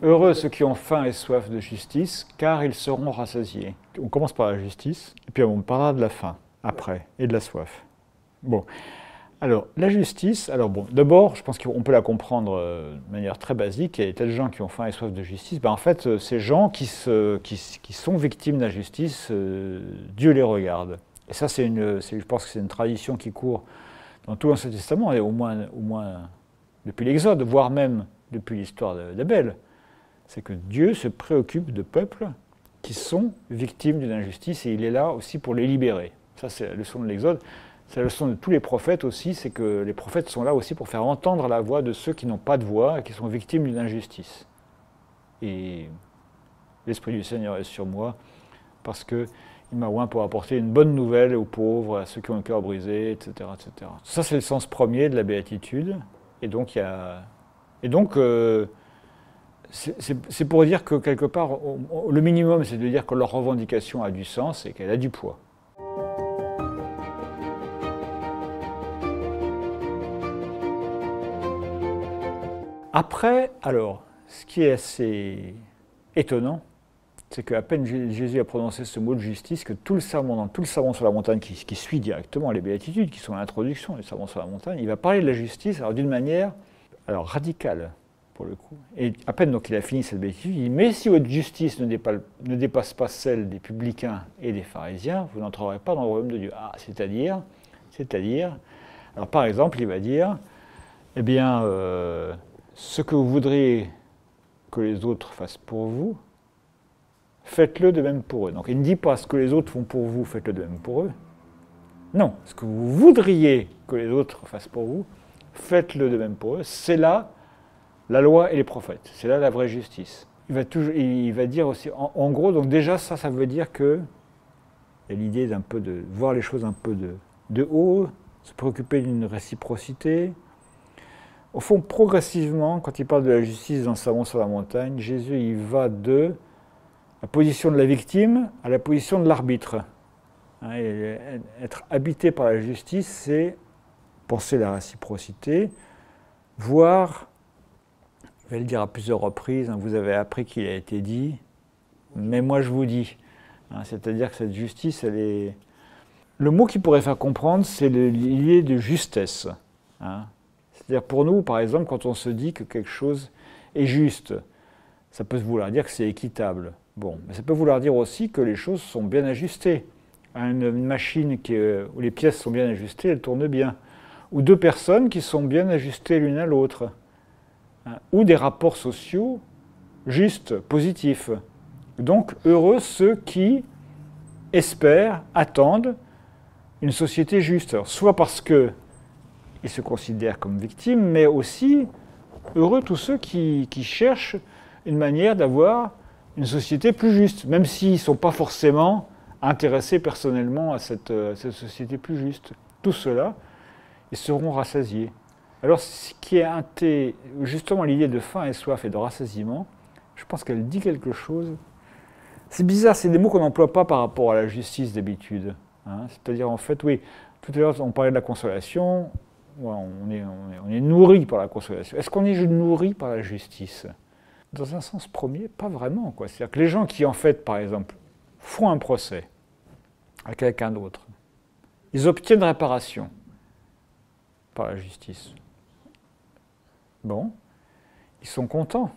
Heureux ceux qui ont faim et soif de justice, car ils seront rassasiés. On commence par la justice, et puis on parlera de la faim après, et de la soif. Bon, alors la justice, alors bon, d'abord, je pense qu'on peut la comprendre de manière très basique. Il y a des tas de gens qui ont faim et soif de justice. Ben, en fait, ces gens qui sont victimes d'injustice, Dieu les regarde. Et ça, je pense que c'est une tradition qui court dans tout l'Ancien Testament, et au moins depuis l'Exode, voire même depuis l'histoire d'Abel. C'est que Dieu se préoccupe de peuples qui sont victimes d'une injustice, et il est là aussi pour les libérer. Ça, c'est la leçon de l'Exode. C'est la leçon de tous les prophètes aussi, c'est que les prophètes sont là aussi pour faire entendre la voix de ceux qui n'ont pas de voix et qui sont victimes d'une injustice. Et l'Esprit du Seigneur est sur moi, parce qu'il m'a oint pour apporter une bonne nouvelle aux pauvres, à ceux qui ont le cœur brisé, etc., etc. Ça, c'est le sens premier de la béatitude. Et donc, c'est pour dire que quelque part, le minimum, c'est de dire que leur revendication a du sens et qu'elle a du poids. Après, alors, ce qui est assez étonnant, c'est qu'à peine Jésus a prononcé ce mot de justice, que tout le sermon sur la montagne qui suit directement les béatitudes, qui sont l'introduction du sermon sur la montagne, il va parler de la justice alors d'une manière radicale, pour le coup. Et à peine donc il a fini cette béatitude, il dit « Mais si votre justice ne dépasse pas celle des publicains et des pharisiens, vous n'entrerez pas dans le royaume de Dieu. » Ah, c'est-à-dire, alors par exemple, il va dire « Eh bien, ce que vous voudriez que les autres fassent pour vous, faites-le de même pour eux. » Donc il ne dit pas ce que les autres font pour vous, faites-le de même pour eux. Non, ce que vous voudriez que les autres fassent pour vous, faites-le de même pour eux. C'est là la loi et les prophètes. C'est là la vraie justice. Il va dire aussi, en gros, donc déjà ça veut dire que il y a l'idée d'un peu de voir les choses un peu de haut, se préoccuper d'une réciprocité. Au fond, progressivement, quand il parle de la justice dans le sermon sur la montagne, Jésus il va de la position de la victime à la position de l'arbitre. Être habité par la justice, c'est penser la réciprocité, voir, je vais le dire à plusieurs reprises, vous avez appris qu'il a été dit, mais moi je vous dis. C'est-à-dire que cette justice, elle est... Le mot qui pourrait faire comprendre, c'est l'idée de justesse. C'est-à-dire pour nous, par exemple, quand on se dit que quelque chose est juste, ça peut vouloir dire que c'est équitable. Bon, mais ça peut vouloir dire aussi que les choses sont bien ajustées. Une machine où les pièces sont bien ajustées, elle tourne bien. Ou deux personnes qui sont bien ajustées l'une à l'autre. Ou des rapports sociaux justes, positifs. Donc, heureux ceux qui espèrent, attendent une société juste. Alors, soit parce qu'ils se considèrent comme victimes, mais aussi heureux tous ceux qui cherchent une manière d'avoir une société plus juste, même s'ils ne sont pas forcément intéressés personnellement à cette société plus juste. Tous ceux-là, ils seront rassasiés. Alors, ce qui est justement l'idée de faim et soif et de rassasiement, je pense qu'elle dit quelque chose. C'est bizarre, c'est des mots qu'on n'emploie pas par rapport à la justice d'habitude. C'est-à-dire, en fait, oui, tout à l'heure, on parlait de la consolation, on est nourri par la consolation. Est-ce qu'on est nourri par la justice ? Dans un sens premier, pas vraiment, quoi. C'est-à-dire que les gens qui, en fait, par exemple, font un procès à quelqu'un d'autre, ils obtiennent réparation par la justice. Bon, ils sont contents.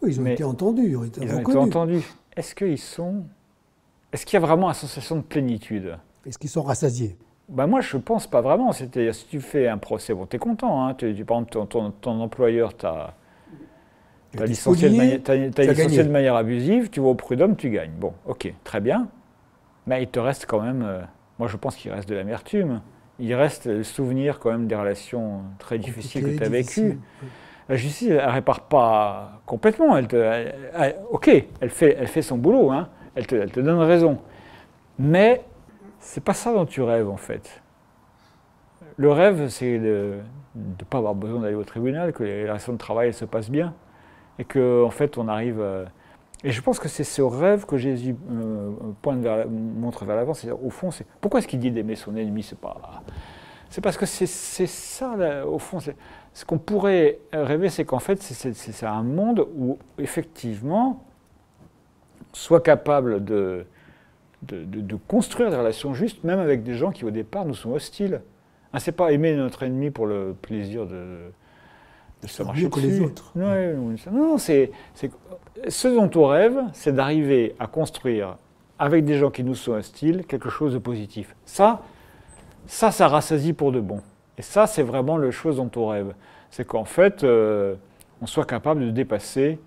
Oui, ils ont été entendus, ils ont été reconnus. Est-ce qu'il y a vraiment une sensation de plénitude ? Est-ce qu'ils sont rassasiés ? Ben moi, je ne pense pas vraiment. C'est-à-dire, si tu fais un procès, bon, tu es content. Par exemple, ton employeur t'a licencié de manière abusive, tu vas au prud'homme, tu gagnes. Bon, ok, très bien. Mais il te reste quand même, moi je pense qu'il reste de l'amertume. Il reste le souvenir quand même des relations très difficiles que tu as vécues. La justice, elle ne répare pas complètement. Elle fait son boulot, elle te donne raison. Mais c'est pas ça dont tu rêves en fait. Le rêve, c'est de ne pas avoir besoin d'aller au tribunal, que les relations de travail se passent bien. Et qu'en fait, on arrive... Et je pense que c'est ce rêve que Jésus montre vers l'avant. Au fond, pourquoi est-ce qu'il dit d'aimer son ennemi ? C'est parce que c'est ça, là, au fond. Ce qu'on pourrait rêver, c'est qu'en fait, c'est un monde où, effectivement, on soit capable de construire des relations justes, même avec des gens qui, au départ, nous sont hostiles. Hein, c'est pas aimer notre ennemi pour le plaisir de se marcher que dessus. les autres. Non, ce dont on rêve, c'est d'arriver à construire, avec des gens qui nous sont hostiles, quelque chose de positif. Ça rassasie pour de bon. Et ça, c'est vraiment la chose dont on rêve. C'est qu'en fait, on soit capable de dépasser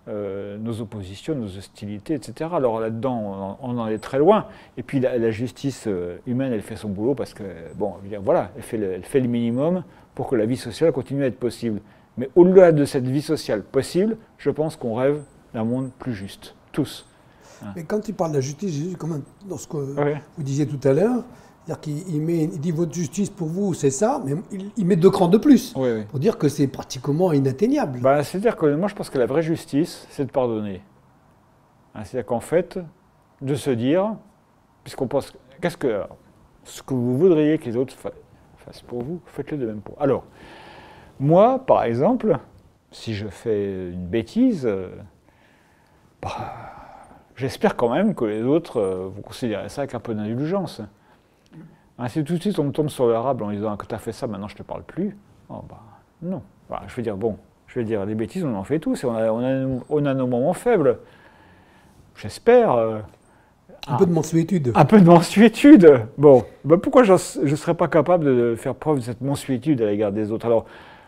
nos oppositions, nos hostilités, etc. Alors là-dedans, on en est très loin. Et puis la justice humaine, elle fait son boulot parce que, bon, voilà, elle fait le minimum pour que la vie sociale continue à être possible. Mais au-delà de cette vie sociale possible, je pense qu'on rêve d'un monde plus juste, tous. Mais quand il parle de la justice, Jésus, dans ce que Ouais. vous disiez tout à l'heure, c'est-à-dire qu'il dit votre justice pour vous, c'est ça, mais il met 2 crans de plus Oui. pour dire que c'est pratiquement inatteignable. Bah, c'est-à-dire que moi, je pense que la vraie justice, c'est de pardonner. Hein, c'est-à-dire qu'en fait, de se dire, puisqu'on pense, ce que vous voudriez que les autres fassent pour vous, faites-le de même pour. Alors, moi, par exemple, si je fais une bêtise, j'espère quand même que les autres vont considérer ça avec un peu d'indulgence. Hein, si tout de suite on me tombe sur le rable en disant que tu as fait ça, maintenant je ne te parle plus, non. Je veux dire, les bêtises, on en fait tous, et on a nos moments faibles. J'espère. Un peu de mansuétude. Un peu de mansuétude. Bon, pourquoi je ne serais pas capable de faire preuve de cette mansuétude à l'égard des autres? Alors,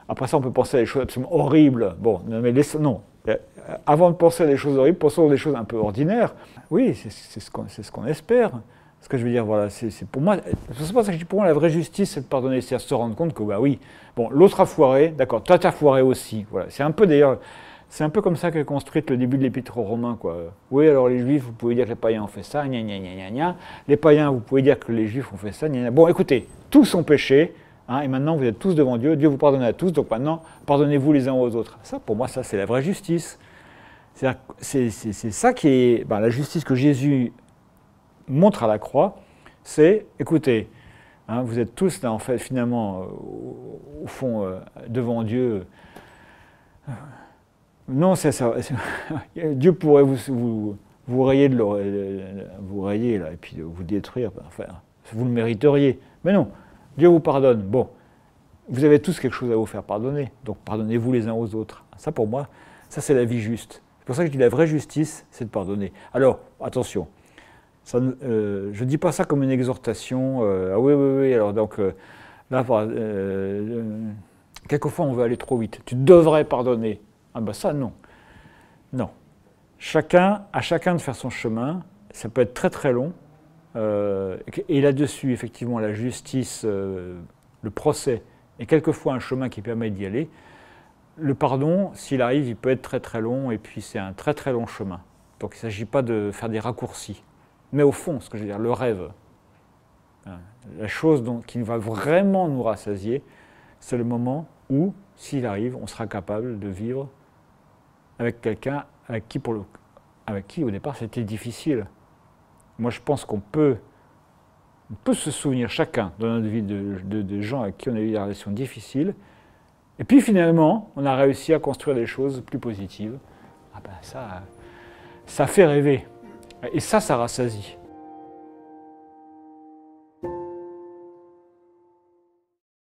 après ça, on peut penser à des choses absolument horribles. Bon, non. Avant de penser à des choses horribles, pensons à des choses un peu ordinaires. Oui, c'est ce qu'on espère. Ce que je veux dire, voilà, c'est pour moi, c'est pour ça que je dis, pour moi, la vraie justice, c'est de pardonner, c'est-à-dire se rendre compte que, oui, bon, l'autre a foiré, d'accord, toi, t'as foiré aussi. Voilà. C'est un peu comme ça qu'est construite le début de l'Épître aux Romains, quoi. Oui, alors les Juifs, vous pouvez dire que les païens ont fait ça, gna gna gna gna gna. Les païens, vous pouvez dire que les Juifs ont fait ça, gna gna. Bon, écoutez, tous ont péché, hein, et maintenant vous êtes tous devant Dieu, Dieu vous pardonne à tous, donc maintenant, pardonnez-vous les uns aux autres. Ça, pour moi, ça, c'est la vraie justice. C'est ça qui est la justice que Jésus montre à la croix, c'est, écoutez, hein, vous êtes tous là, en fait, finalement, au fond, devant Dieu. Non, c'est ça. Dieu pourrait vous rayer, vous rayer là, et puis vous détruire. Enfin, vous le mériteriez. Mais non, Dieu vous pardonne. Bon, vous avez tous quelque chose à vous faire pardonner. Donc pardonnez-vous les uns aux autres. Ça, pour moi, ça c'est la vie juste. C'est pour ça que je dis la vraie justice, c'est de pardonner. Alors, attention. Ça, je ne dis pas ça comme une exhortation. Oui. Alors donc là, quelquefois, on veut aller trop vite. Tu devrais pardonner. Ça, non. Non. À chacun de faire son chemin. Ça peut être très très long. Et là-dessus, effectivement, la justice, le procès est quelquefois un chemin qui permet d'y aller. Le pardon, s'il arrive, il peut être très très long. Et puis, c'est un très très long chemin. Donc, il ne s'agit pas de faire des raccourcis. Mais au fond, ce que je veux dire, le rêve, la chose qui va vraiment nous rassasier, c'est le moment où, s'il arrive, on sera capable de vivre avec quelqu'un avec qui au départ c'était difficile. Moi je pense qu'on peut se souvenir chacun dans notre vie de gens avec qui on a eu des relations difficiles, et puis finalement on a réussi à construire des choses plus positives. Ça fait rêver. Et ça rassasie.